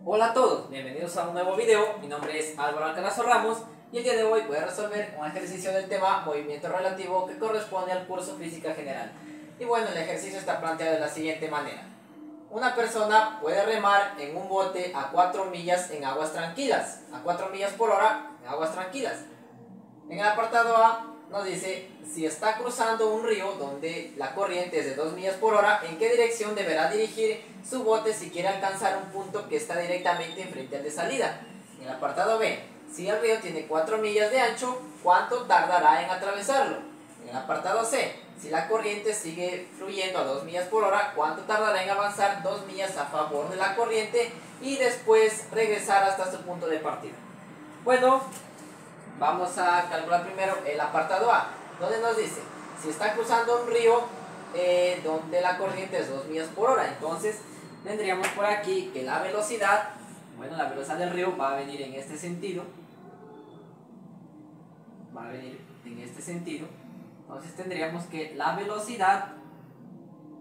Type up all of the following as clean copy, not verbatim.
Hola a todos, bienvenidos a un nuevo video. Mi nombre es Álvaro Alcarazo Ramos y el día de hoy voy a resolver un ejercicio del tema movimiento relativo que corresponde al curso Física General. Y bueno, el ejercicio está planteado de la siguiente manera. Una persona puede remar en un bote a 4 millas en aguas tranquilas, a 4 millas por hora en aguas tranquilas. En el apartado A nos dice, si está cruzando un río donde la corriente es de 2 millas por hora, ¿en qué dirección deberá dirigir su bote si quiere alcanzar un punto que está directamente enfrente al de salida? En el apartado B, si el río tiene 4 millas de ancho, ¿cuánto tardará en atravesarlo? En el apartado C, si la corriente sigue fluyendo a 2 millas por hora, ¿cuánto tardará en avanzar 2 millas a favor de la corriente y después regresar hasta su punto de partida? Bueno, vamos a calcular primero el apartado A, donde nos dice, si está cruzando un río donde la corriente es 2 millas por hora, entonces tendríamos por aquí que la velocidad, bueno, la velocidad del río va a venir en este sentido, entonces tendríamos que la velocidad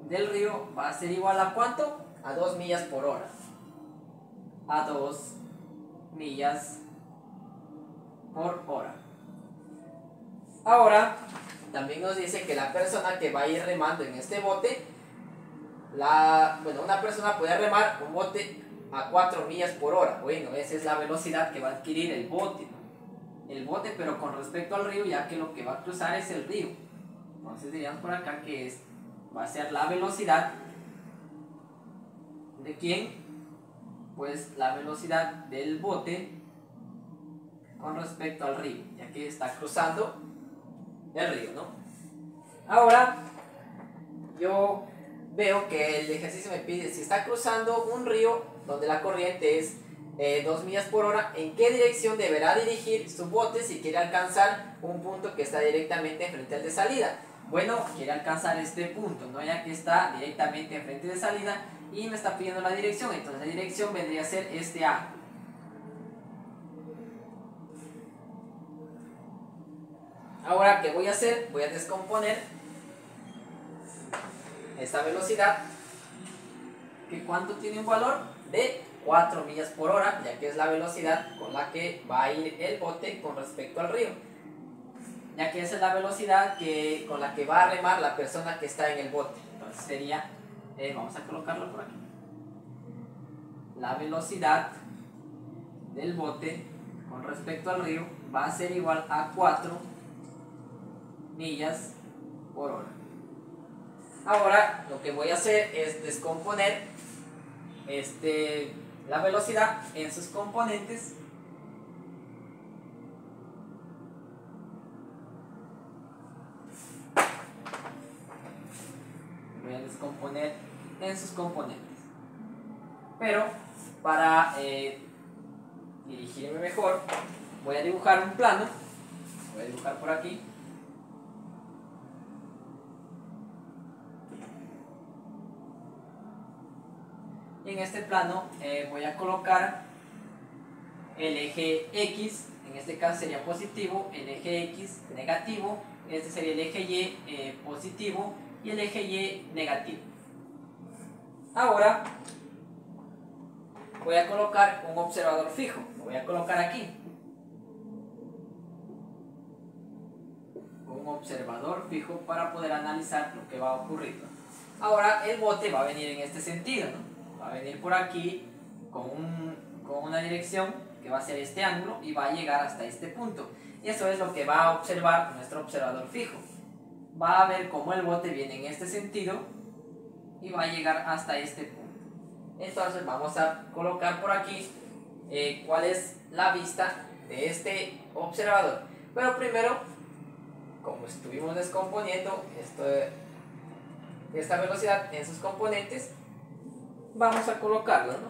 del río va a ser igual a ¿cuánto? A 2 millas por hora, a 2 millas por hora. Ahora, también nos dice que la persona que va a ir remando en este bote, una persona puede remar un bote a 4 millas por hora. Bueno, esa es la velocidad que va a adquirir el bote, ¿no? El bote, pero con respecto al río, ya que lo que va a cruzar es el río. Entonces diríamos por acá que va a ser la velocidad de ¿quién? Pues la velocidad del bote con respecto al río, ya que está cruzando el río, ¿no? Ahora, yo veo que el ejercicio me pide, si está cruzando un río donde la corriente es 2 millas por hora, ¿en qué dirección deberá dirigir su bote si quiere alcanzar un punto que está directamente enfrente al de salida? Bueno, quiere alcanzar este punto, ¿no? Ya que está directamente enfrente de salida y me está pidiendo la dirección, entonces la dirección vendría a ser este ángulo. Ahora, ¿qué voy a hacer? Voy a descomponer esta velocidad, que ¿cuánto tiene un valor? De 4 millas por hora, ya que es la velocidad con la que va a ir el bote con respecto al río, ya que esa es la velocidad con la que va a remar la persona que está en el bote. Entonces sería, vamos a colocarlo por aquí, la velocidad del bote con respecto al río va a ser igual a 4 millas por hora. Ahora lo que voy a hacer es descomponer la velocidad en sus componentes. Voy a descomponer en sus componentes. Pero para dirigirme mejor, voy a dibujar un plano. Voy a dibujar por aquí. Y en este plano voy a colocar el eje X, en este caso sería positivo, el eje X negativo, este sería el eje Y positivo y el eje Y negativo. Ahora voy a colocar un observador fijo, lo voy a colocar aquí. Un observador fijo para poder analizar lo que va a ocurrir, ¿no? Ahora el bote va a venir en este sentido, ¿no? Va a venir por aquí con una dirección que va a ser este ángulo y va a llegar hasta este punto. Y eso es lo que va a observar nuestro observador fijo. Va a ver cómo el bote viene en este sentido y va a llegar hasta este punto. Entonces vamos a colocar por aquí cuál es la vista de este observador. Pero primero, como estuvimos descomponiendo esta velocidad en sus componentes, vamos a colocarlo, ¿no?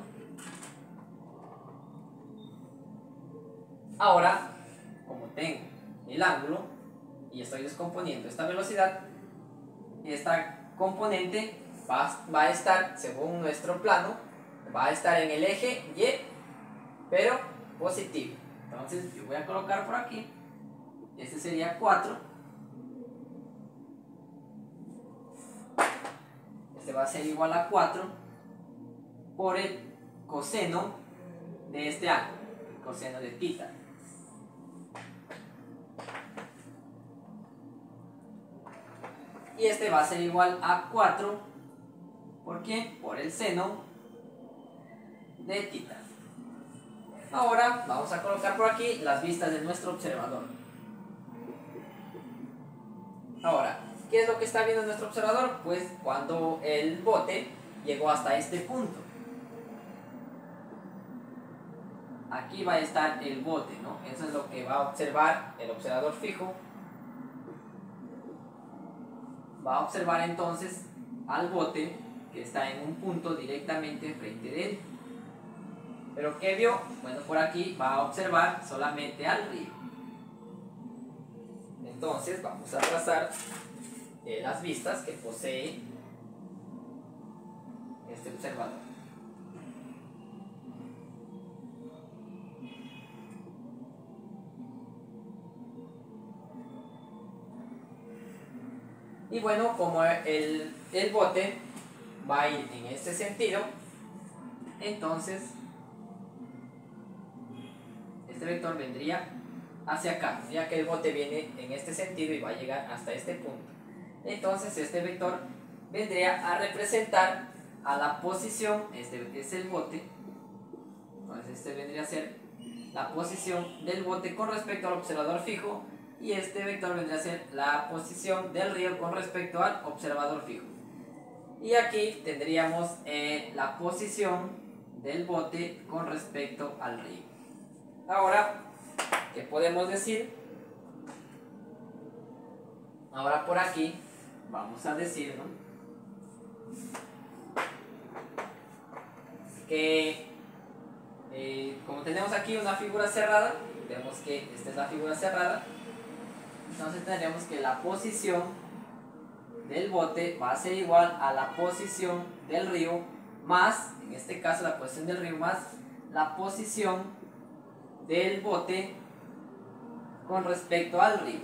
Ahora, como tengo el ángulo y estoy descomponiendo esta velocidad, esta componente va a estar, según nuestro plano, va a estar en el eje Y, pero positivo. Entonces yo voy a colocar por aquí, este sería 4, este va a ser igual a 4 por el coseno de este ángulo, el coseno de tita. Y este va a ser igual a 4, ¿por qué? Por el seno de tita. Ahora vamos a colocar por aquí las vistas de nuestro observador. Ahora, ¿qué es lo que está viendo nuestro observador? Pues cuando el bote llegó hasta este punto. Aquí va a estar el bote, ¿no? Eso es lo que va a observar el observador fijo. Va a observar entonces al bote que está en un punto directamente frente de él. ¿Pero qué vio? Bueno, por aquí va a observar solamente al río. Entonces vamos a trazar las vistas que posee este observador. Y bueno, como el bote va a ir en este sentido, entonces este vector vendría hacia acá, ya que el bote viene en este sentido y va a llegar hasta este punto. Entonces este vector vendría a representar a la posición, este es el bote, entonces este vendría a ser la posición del bote con respecto al observador fijo, y este vector vendría a ser la posición del río con respecto al observador fijo. Y aquí tendríamos la posición del bote con respecto al río. Ahora, ¿qué podemos decir? Ahora por aquí vamos a decir, ¿no?, que como tenemos aquí una figura cerrada, vemos que esta es la figura cerrada, entonces tendríamos que la posición del bote va a ser igual a la posición del río más, en este caso la posición del río más la posición del bote con respecto al río.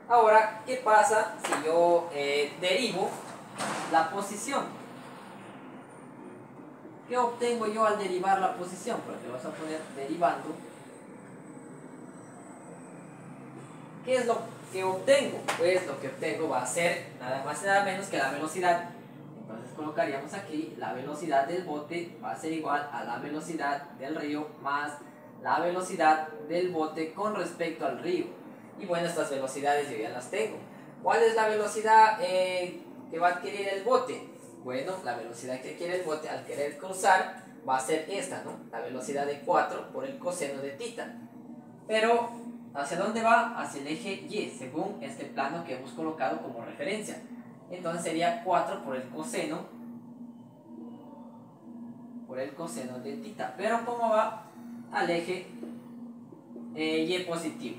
Ahora, ¿qué pasa si yo derivo la posición? ¿Qué obtengo yo al derivar la posición? Porque vamos a poner derivando. ¿Qué es lo que obtengo? Pues lo que obtengo va a ser nada más y nada menos que la velocidad. Entonces colocaríamos aquí la velocidad del bote va a ser igual a la velocidad del río más la velocidad del bote con respecto al río. Y bueno, estas velocidades yo ya las tengo. ¿Cuál es la velocidad que va a adquirir el bote? Bueno, la velocidad que adquiere el bote al querer cruzar va a ser esta, ¿no? La velocidad de 4 por el coseno de tita. Pero, ¿hacia dónde va? Hacia el eje Y, según este plano que hemos colocado como referencia. Entonces sería 4 por el coseno de tita. Pero ¿cómo va? Al eje Y positivo.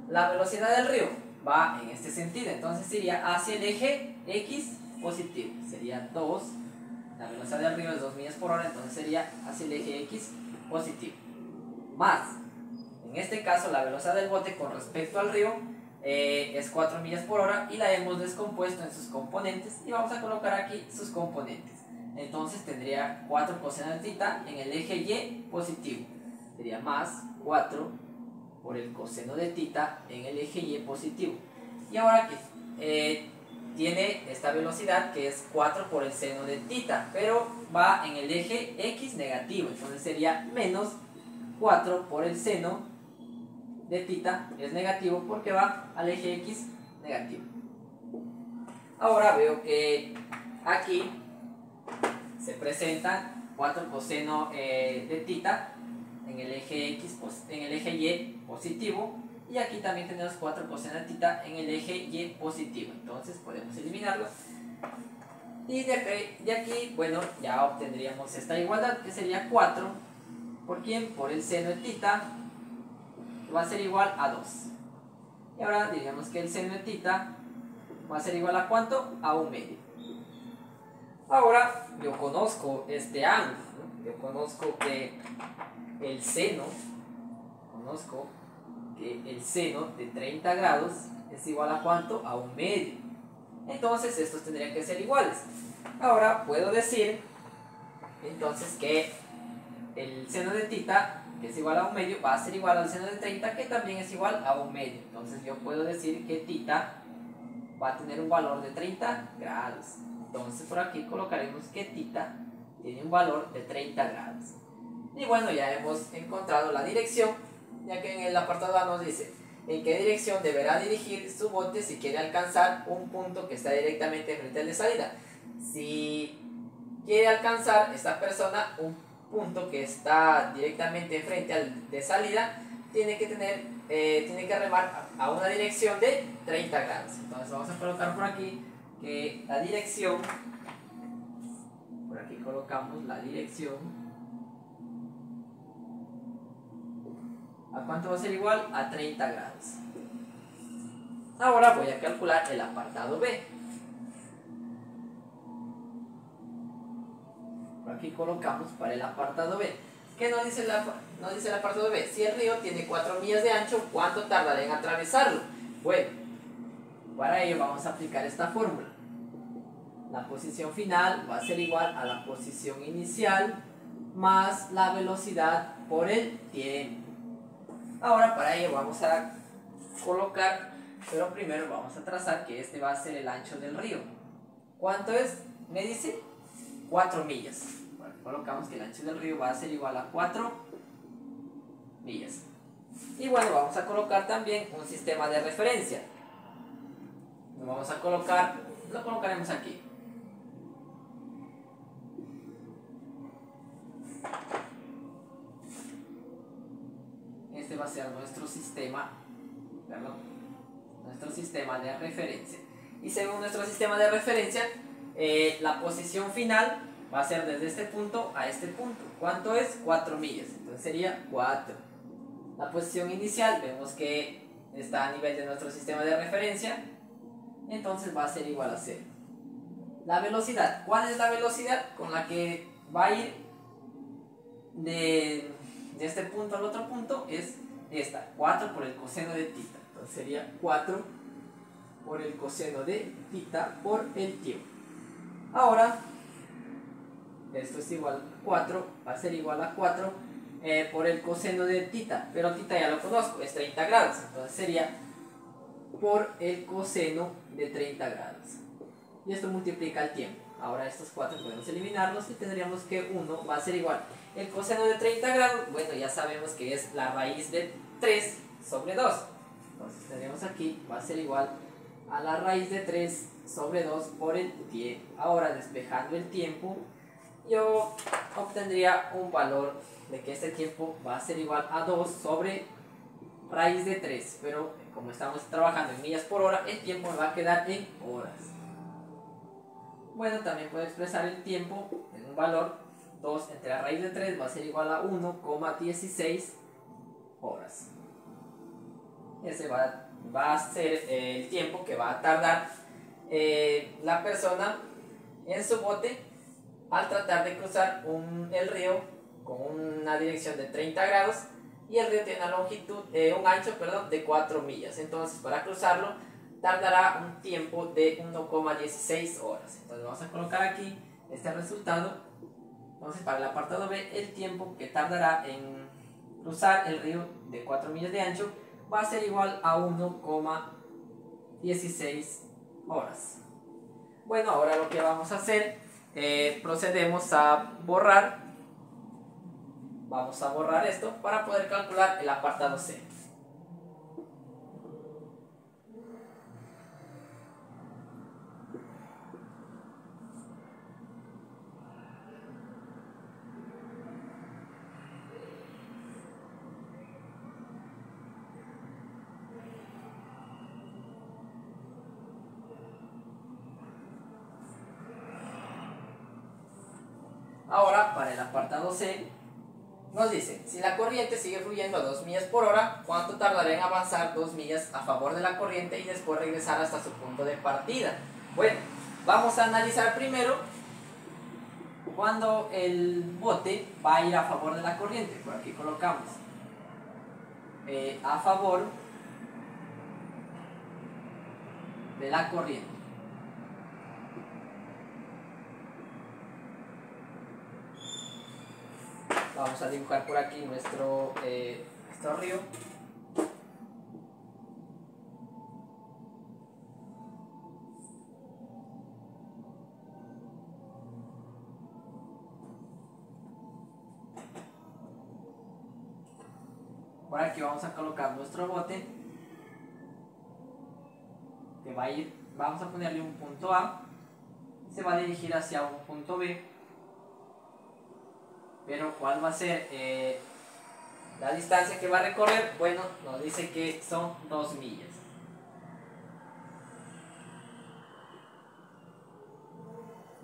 La velocidad del río va en este sentido, entonces sería hacia el eje X positivo. Sería 2, la velocidad del río es 2 millas por hora, entonces sería hacia el eje X positivo. Más, en este caso la velocidad del bote con respecto al río es 4 millas por hora y la hemos descompuesto en sus componentes y vamos a colocar aquí sus componentes. Entonces tendría 4 coseno de tita en el eje Y positivo. Sería más 4 por el coseno de tita en el eje Y positivo. Y ahora que tiene esta velocidad que es 4 por el seno de tita, pero va en el eje X negativo, entonces sería menos 4 por el seno de tita, es negativo porque va al eje X negativo. Ahora veo que aquí se presenta 4 coseno de tita en el eje X, en el eje Y positivo, y aquí también tenemos 4 coseno de tita en el eje Y positivo, entonces podemos eliminarlos. Y de aquí, bueno, ya obtendríamos esta igualdad que sería 4 por quién, por el seno de tita va a ser igual a 2. Y ahora diríamos que el seno de tita va a ser igual a ¿cuánto? A 1/2. Ahora yo conozco este ángulo, ¿no? Yo conozco que el seno de 30 grados es igual a ¿cuánto? A 1/2. Entonces estos tendrían que ser iguales. Ahora puedo decir entonces que el seno de tita, que es igual a 1/2, va a ser igual al seno de 30, que también es igual a 1/2. Entonces yo puedo decir que tita va a tener un valor de 30 grados. Entonces por aquí colocaremos que tita tiene un valor de 30 grados. Y bueno, ya hemos encontrado la dirección, ya que en el apartado A nos dice en qué dirección deberá dirigir su bote si quiere alcanzar un punto que está directamente frente al de salida. Si quiere alcanzar esta persona un punto que está directamente frente al de salida, tiene que remar a una dirección de 30 grados. Entonces vamos a colocar por aquí que la dirección, por aquí colocamos la dirección, ¿a cuánto va a ser igual? A 30 grados. Ahora voy a calcular el apartado B. Por aquí colocamos para el apartado B. ¿Qué nos dice el apartado B? Si el río tiene 4 millas de ancho, ¿cuánto tardará en atravesarlo? Bueno, para ello vamos a aplicar esta fórmula. La posición final va a ser igual a la posición inicial más la velocidad por el tiempo. Ahora para ello vamos a colocar, pero primero vamos a trazar que este va a ser el ancho del río. ¿Cuánto es? Me dice 4 millas. Bueno, colocamos que el ancho del río va a ser igual a 4 millas. Y bueno, vamos a colocar también un sistema de referencia. Lo vamos a colocar, lo colocaremos aquí. Este va a ser nuestro sistema, perdón, nuestro sistema de referencia. Y según nuestro sistema de referencia, la posición final va a ser desde este punto a este punto. ¿Cuánto es? 4 millas. Entonces sería 4. La posición inicial vemos que está a nivel de nuestro sistema de referencia, entonces va a ser igual a 0. La velocidad. ¿Cuál es la velocidad con la que va a ir de este punto al otro punto? Es esta, 4 por el coseno de tita. Entonces sería 4 por el coseno de tita por el tiempo. Ahora, esto es igual a 4, va a ser igual a 4 por el coseno de tita, pero tita ya lo conozco, es 30 grados, entonces sería por el coseno de 30 grados. Y esto multiplica el tiempo. Ahora estos 4 podemos eliminarlos y tendríamos que 1 va a ser igual. El coseno de 30 grados, bueno, ya sabemos que es la raíz de 3 sobre 2. Entonces tendríamos aquí, va a ser igual a la raíz de 3 sobre 2 por el tiempo. Ahora despejando el tiempo, yo obtendría un valor de que este tiempo va a ser igual a 2 sobre raíz de 3. Pero como estamos trabajando en millas por hora, el tiempo me va a quedar en horas. Bueno, también puedo expresar el tiempo en un valor 2 entre la raíz de 3 va a ser igual a 1,16 horas. Ese va a ser el tiempo que va a tardar la persona en su bote al tratar de cruzar el río con una dirección de 30 grados y el río tiene una longitud, un ancho de 4 millas. Entonces para cruzarlo tardará un tiempo de 1,16 horas. Entonces vamos a colocar aquí este resultado. Entonces para el apartado B, el tiempo que tardará en cruzar el río de 4 millas de ancho va a ser igual a 1,16 horas. Bueno, ahora lo que vamos a hacer, procedemos a borrar. Vamos a borrar esto para poder calcular el apartado C. Ahora, para el apartado C, nos dice, si la corriente sigue fluyendo a 2 millas por hora, ¿cuánto tardará en avanzar 2 millas a favor de la corriente y después regresar hasta su punto de partida? Bueno, vamos a analizar primero cuando el bote va a ir a favor de la corriente. Por aquí colocamos a favor de la corriente. Vamos a dibujar por aquí nuestro río. Por aquí vamos a colocar nuestro bote, que va a ir, vamos a ponerle un punto A, se va a dirigir hacia un punto B, pero ¿cuál va a ser la distancia que va a recorrer? Bueno, nos dice que son 2 millas.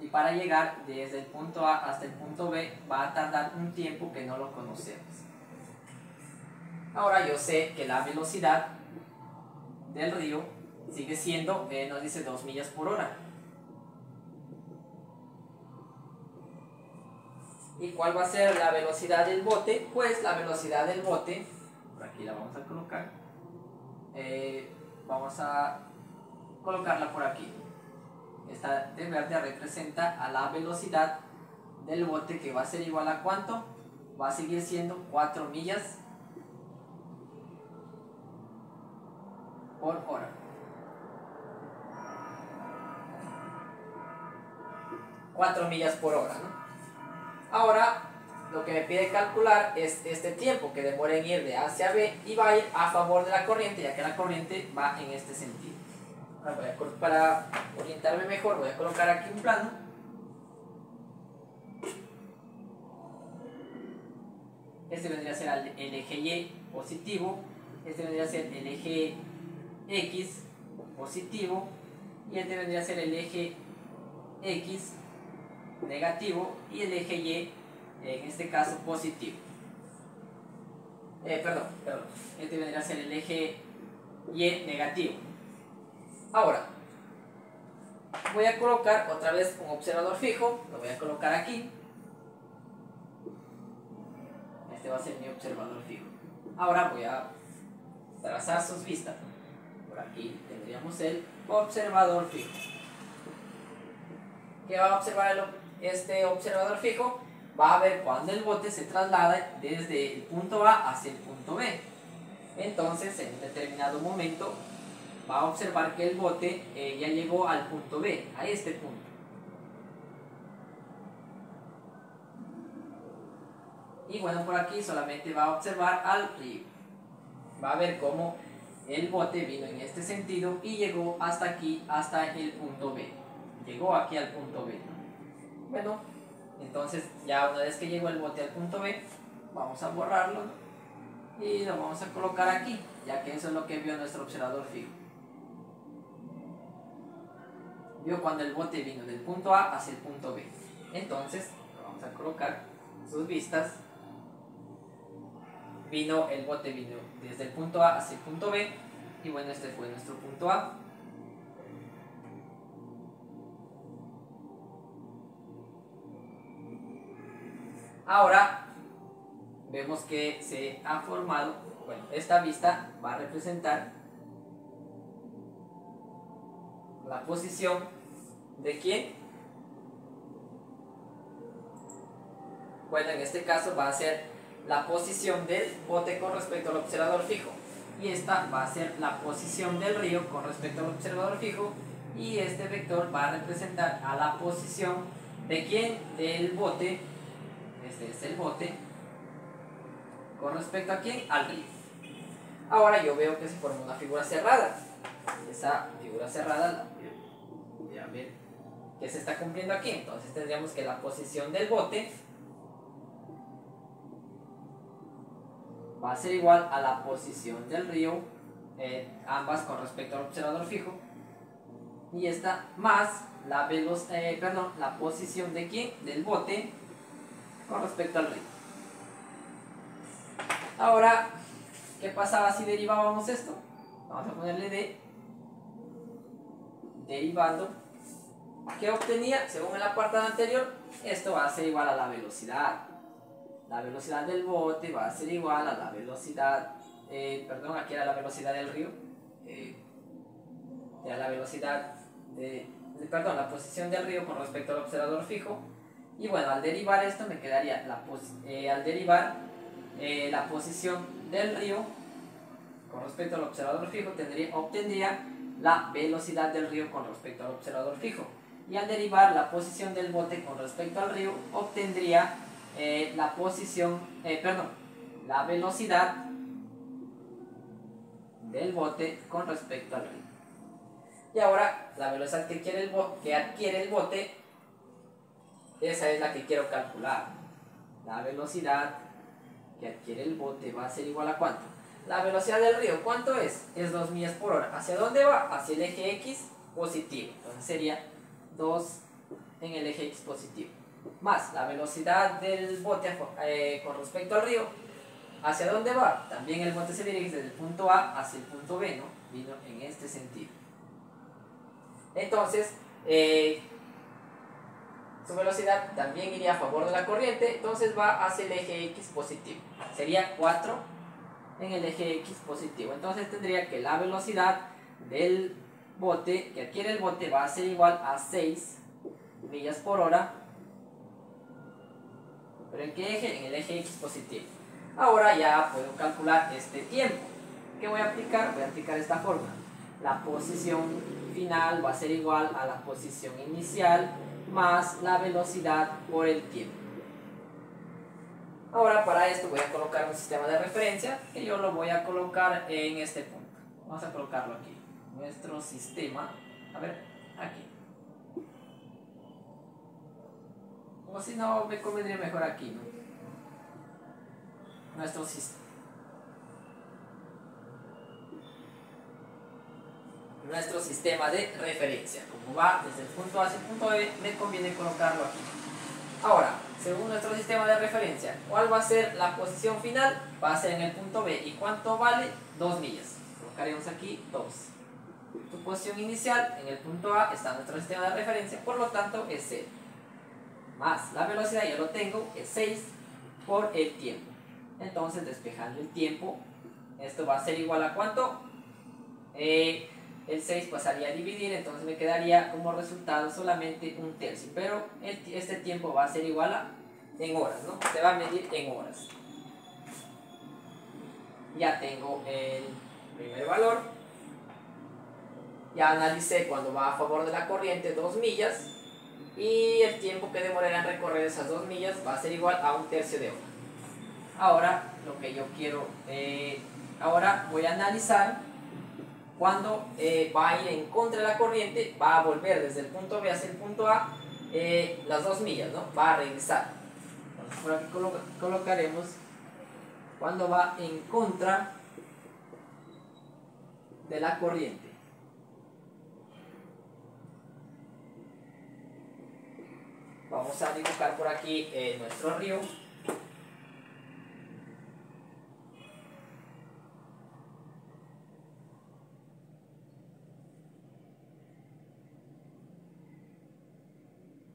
Y para llegar desde el punto A hasta el punto B va a tardar un tiempo que no lo conocemos. Ahora yo sé que la velocidad del río sigue siendo, nos dice 2 millas por hora. ¿Y cuál va a ser la velocidad del bote? Pues la velocidad del bote, por aquí la vamos a colocar, vamos a colocarla por aquí. Esta de verde representa a la velocidad del bote, que va a ser igual a ¿cuánto? Va a seguir siendo 4 millas por hora. Cuatro millas por hora, ¿no? Ahora lo que me pide calcular es este tiempo que demora en ir de A hacia B, y va a ir a favor de la corriente, ya que la corriente va en este sentido. Ahora para orientarme mejor voy a colocar aquí un plano. Este vendría a ser el eje Y positivo, este vendría a ser el eje X positivo, y este vendría a ser el eje X negativo y el eje Y, en este caso, positivo. Perdón, este vendría a ser el eje Y negativo. Ahora voy a colocar otra vez un observador fijo, lo voy a colocar aquí. Este va a ser mi observador fijo. Ahora voy a trazar sus vistas. Por aquí tendríamos el observador fijo. ¿Qué va a observar este observador fijo? Va a ver cuando el bote se traslada desde el punto A hacia el punto B. Entonces, en un determinado momento, va a observar que el bote ya llegó al punto B, a este punto. Y bueno, por aquí solamente va a observar al río. Va a ver cómo el bote vino en este sentido y llegó hasta aquí, hasta el punto B. Llegó aquí al punto B, ¿no? Bueno, entonces ya una vez que llegó el bote al punto B, vamos a borrarlo, ¿no? Y lo vamos a colocar aquí, ya que eso es lo que vio nuestro observador fijo. Vio cuando el bote vino del punto A hacia el punto B. Entonces, lo vamos a colocar sus vistas. El bote vino desde el punto A hacia el punto B, y bueno, este fue nuestro punto A. Ahora vemos que se ha formado, bueno, esta vista va a representar la posición de ¿quién? Bueno, en este caso va a ser la posición del bote con respecto al observador fijo, y esta va a ser la posición del río con respecto al observador fijo, y este vector va a representar a la posición de ¿quién? Del bote. Este es el bote con respecto a ¿quién? Al río. Ahora yo veo que se forma una figura cerrada. Esa figura cerrada voy a ver que se está cumpliendo aquí. Entonces tendríamos que la posición del bote va a ser igual a la posición del río, ambas con respecto al observador fijo, y esta más la posición de ¿quién? Del bote con respecto al río. Ahora, ¿qué pasaba si derivábamos esto? Vamos a ponerle de derivando. ¿Qué obtenía? Según el apartado anterior, esto va a ser igual a la velocidad. La velocidad del bote va a ser igual a la velocidad, aquí era la velocidad del río, era la velocidad la posición del río con respecto al observador fijo, Y bueno, al derivar esto me quedaría al derivar la posición del río con respecto al observador fijo, obtendría la velocidad del río con respecto al observador fijo. Y al derivar la posición del bote con respecto al río, obtendría la velocidad del bote con respecto al río. Y ahora la velocidad que adquiere el bote, esa es la que quiero calcular. La velocidad que adquiere el bote va a ser igual a ¿cuánto? La velocidad del río, ¿cuánto es? Es 2 millas por hora. ¿Hacia dónde va? Hacia el eje X positivo. Entonces sería 2 en el eje X positivo. Más la velocidad del bote con respecto al río. ¿Hacia dónde va? También el bote se dirige desde el punto A hacia el punto B, ¿no? Vino en este sentido. Entonces, su velocidad también iría a favor de la corriente, entonces va hacia el eje X positivo. Sería 4 en el eje X positivo. Entonces tendría que la velocidad del bote que adquiere el bote va a ser igual a 6 millas por hora. ¿Pero en qué eje? En el eje X positivo. Ahora ya puedo calcular este tiempo. ¿Qué voy a aplicar? Voy a aplicar esta fórmula. La posición final va a ser igual a la posición inicial más la velocidad por el tiempo. Ahora para esto voy a colocar un sistema de referencia que yo lo voy a colocar en este punto. Vamos a colocarlo aquí. Nuestro sistema, a ver, aquí. O si no, me convendría mejor aquí, ¿no? Nuestro sistema de referencia. Como va desde el punto A hacia el punto B, me conviene colocarlo aquí. Ahora, según nuestro sistema de referencia, ¿cuál va a ser la posición final? Va a ser en el punto B. ¿Y cuánto vale? 2 millas. Colocaremos aquí 2. Tu posición inicial en el punto A está nuestro sistema de referencia, por lo tanto es 0. Más la velocidad, ya lo tengo, es 6 por el tiempo. Entonces, despejando el tiempo, esto va a ser igual a ¿cuánto? El 6 pasaría a dividir, entonces me quedaría como resultado solamente 1/3, pero este tiempo va a ser igual a en horas, ¿no? Se va a medir en horas. Ya tengo el primer valor. Ya analicé cuando va a favor de la corriente 2 millas y el tiempo que demorará en recorrer esas 2 millas va a ser igual a 1/3 de hora. Ahora lo que yo quiero, ahora voy a analizar cuando va a ir en contra de la corriente, va a volver desde el punto B hacia el punto A las 2 millas, ¿no? Va a regresar. Entonces por aquí colocaremos cuando va en contra de la corriente. Vamos a dibujar por aquí nuestro río.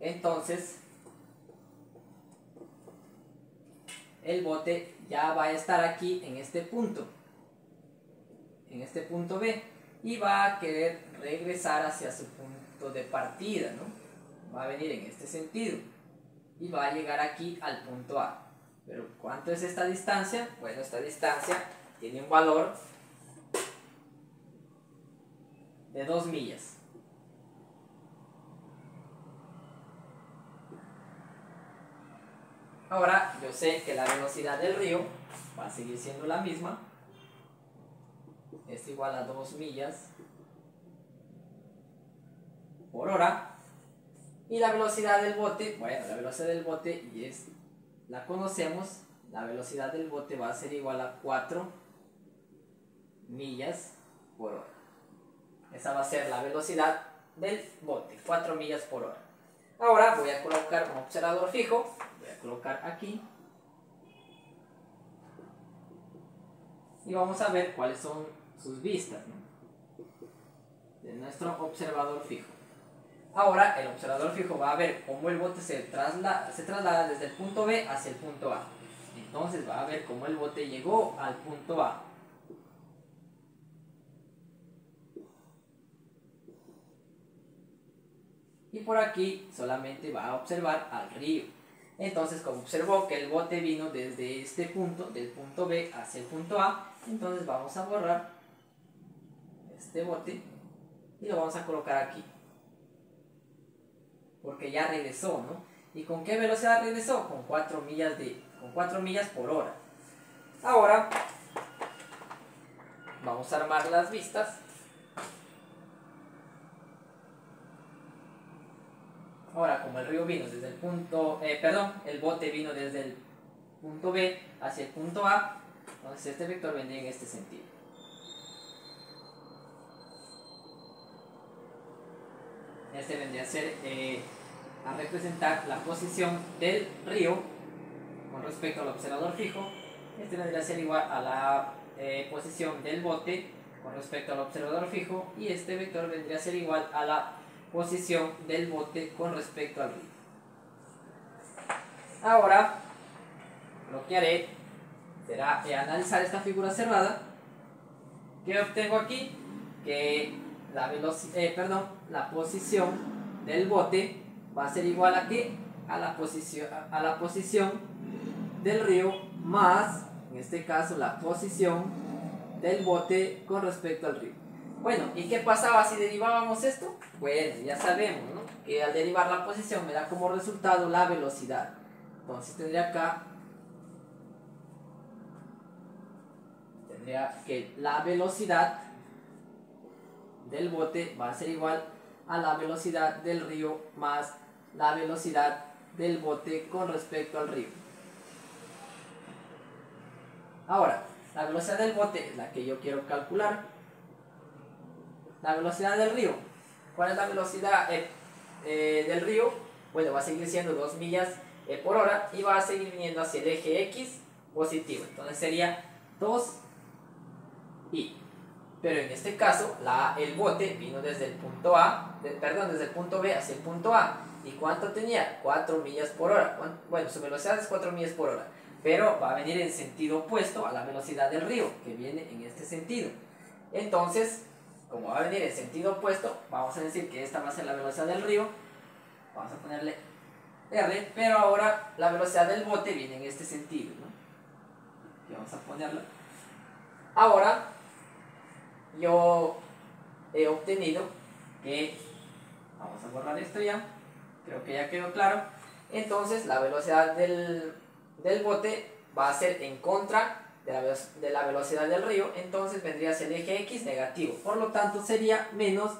Entonces, el bote ya va a estar aquí en este punto B, y va a querer regresar hacia su punto de partida, ¿no? Va a venir en este sentido y va a llegar aquí al punto A. Pero ¿cuánto es esta distancia? Bueno, esta distancia tiene un valor de 2 millas. Ahora yo sé que la velocidad del río va a seguir siendo la misma. Es igual a 2 millas por hora. Y la velocidad del bote, bueno, la velocidad del bote la conocemos. La velocidad del bote va a ser igual a 4 millas por hora. Esa va a ser la velocidad del bote, 4 millas por hora. Ahora voy a colocar un observador fijo. Voy a colocar aquí. Y vamos a ver cuáles son sus vistas, ¿no? De nuestro observador fijo. Ahora el observador fijo va a ver cómo el bote se traslada desde el punto B hacia el punto A. Entonces va a ver cómo el bote llegó al punto A. y por aquí solamente va a observar al río. Entonces, como observó que el bote vino desde este punto, del punto B hacia el punto A, entonces vamos a borrar este bote y lo vamos a colocar aquí, porque ya regresó, ¿no? ¿Y con qué velocidad regresó? Con 4 millas por hora. Ahora vamos a armar las vistas. Ahora, como el río vino desde el punto, el bote vino desde el punto B hacia el punto A, entonces este vector vendría en este sentido. Este vendría a ser, a representar la posición del río con respecto al observador fijo. Este vendría a ser igual a la posición del bote con respecto al observador fijo, y este vector vendría a ser igual a la posición del bote con respecto al río. Ahora lo que haré será analizar esta figura cerrada. ¿Qué obtengo aquí? Que la posición del bote va a ser igual a ¿qué? A la posición del río más, en este caso, la posición del bote con respecto al río. Bueno, ¿y qué pasaba si derivábamos esto? Bueno, ya sabemos, ¿no?, que al derivar la posición me da como resultado la velocidad. Entonces tendría que la velocidad del bote va a ser igual a la velocidad del río más la velocidad del bote con respecto al río. Ahora, la velocidad del bote es la que yo quiero calcular. La velocidad del río. ¿Cuál es la velocidad del río? Bueno, va a seguir siendo 2 millas por hora y va a seguir viniendo hacia el eje X positivo. Entonces sería 2i. Pero en este caso, el bote vino desde el punto desde el punto B hacia el punto A. ¿Y cuánto tenía? 4 millas por hora. Bueno, su velocidad es 4 millas por hora. Pero va a venir en sentido opuesto a la velocidad del río, que viene en este sentido. Entonces, como va a venir en sentido opuesto, vamos a decir que esta va a ser la velocidad del río. Vamos a ponerle R, pero ahora la velocidad del bote viene en este sentido, ¿no? Y vamos a ponerla. Ahora, yo he obtenido que, vamos a borrar esto ya, creo que ya quedó claro. Entonces la velocidad del bote va a ser en contra de la velocidad del río, entonces vendría hacia el eje X negativo, por lo tanto sería menos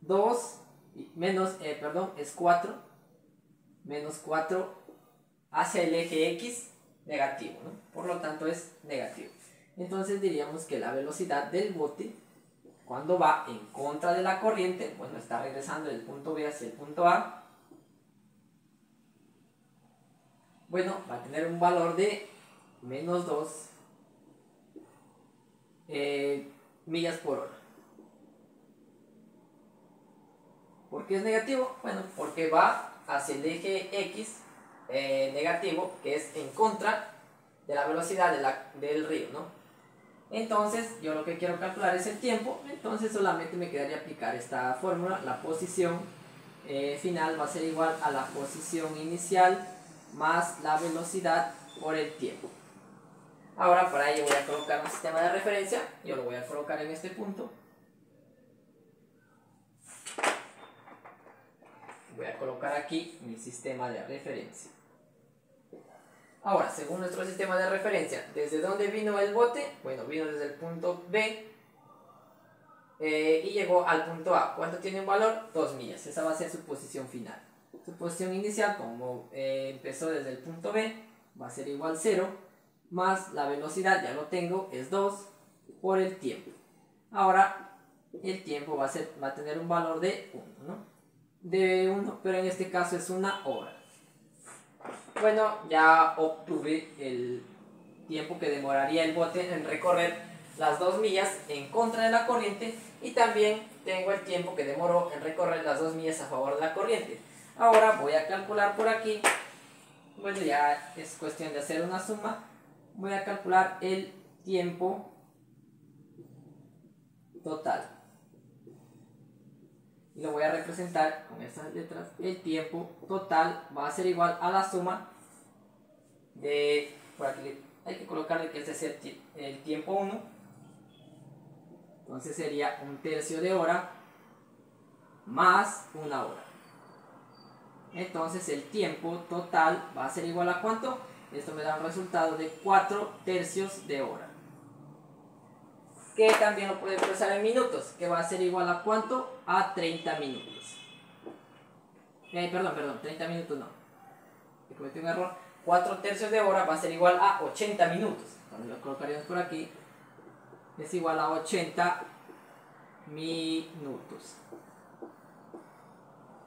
2, es 4, menos 4 hacia el eje X negativo, ¿no? Por lo tanto es negativo. Entonces diríamos que la velocidad del bote, cuando va en contra de la corriente, bueno, está regresando del punto B hacia el punto A, bueno, va a tener un valor de menos 2 millas por hora. ¿Por qué es negativo? Bueno, porque va hacia el eje X negativo, que es en contra de la velocidad del río, ¿no? Entonces, yo lo que quiero calcular es el tiempo, entonces solamente me quedaría aplicar esta fórmula. La posición final va a ser igual a la posición inicial más la velocidad por el tiempo. Ahora, para ello voy a colocar un sistema de referencia. Yo lo voy a colocar en este punto. Voy a colocar aquí mi sistema de referencia. Ahora, según nuestro sistema de referencia, ¿desde dónde vino el bote? Bueno, vino desde el punto B y llegó al punto A. ¿Cuánto tiene un valor? 2 millas. Esa va a ser su posición final. Su posición inicial, como empezó desde el punto B, va a ser igual a 0, más la velocidad, ya lo tengo, es 2 por el tiempo. Ahora, el tiempo va a tener un valor de 1, ¿no? De 1, pero en este caso es una hora. Bueno, ya obtuve el tiempo que demoraría el bote en recorrer las 2 millas en contra de la corriente, y también tengo el tiempo que demoró en recorrer las 2 millas a favor de la corriente. Ahora voy a calcular por aquí, bueno, ya es cuestión de hacer una suma. Voy a calcular el tiempo total. y lo voy a representar con estas letras. El tiempo total va a ser igual a la suma de, por aquí hay que colocarle que este es el tiempo 1, entonces sería 1/3 de hora más 1 hora. Entonces el tiempo total va a ser igual a ¿cuánto? Esto me da un resultado de 4/3 de hora, que también lo puedo expresar en minutos, que va a ser igual a ¿cuánto? A 30 minutos. Perdón, 30 minutos no, cometí un error. 4/3 de hora va a ser igual a 80 minutos. Entonces lo colocaríamos por aquí, es igual a 80 minutos.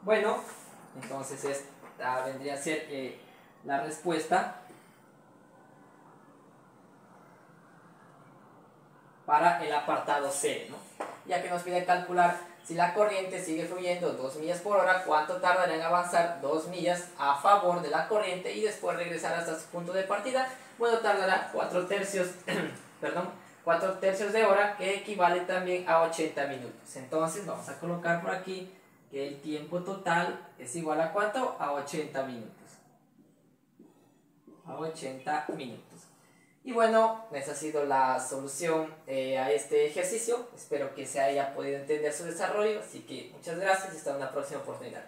Bueno, entonces esta vendría a ser la respuesta para el apartado C, ¿no? Ya que nos pide calcular si la corriente sigue fluyendo 2 millas por hora, cuánto tardará en avanzar 2 millas a favor de la corriente y después regresar hasta su punto de partida. Bueno, tardará 4/3 perdón, 4/3 de hora, que equivale también a 80 minutos. Entonces vamos a colocar por aquí que el tiempo total es igual a ¿cuánto? A 80 minutos. A 80 minutos. Y bueno, esa ha sido la solución a este ejercicio. Espero que se haya podido entender su desarrollo. Así que muchas gracias y hasta una próxima oportunidad.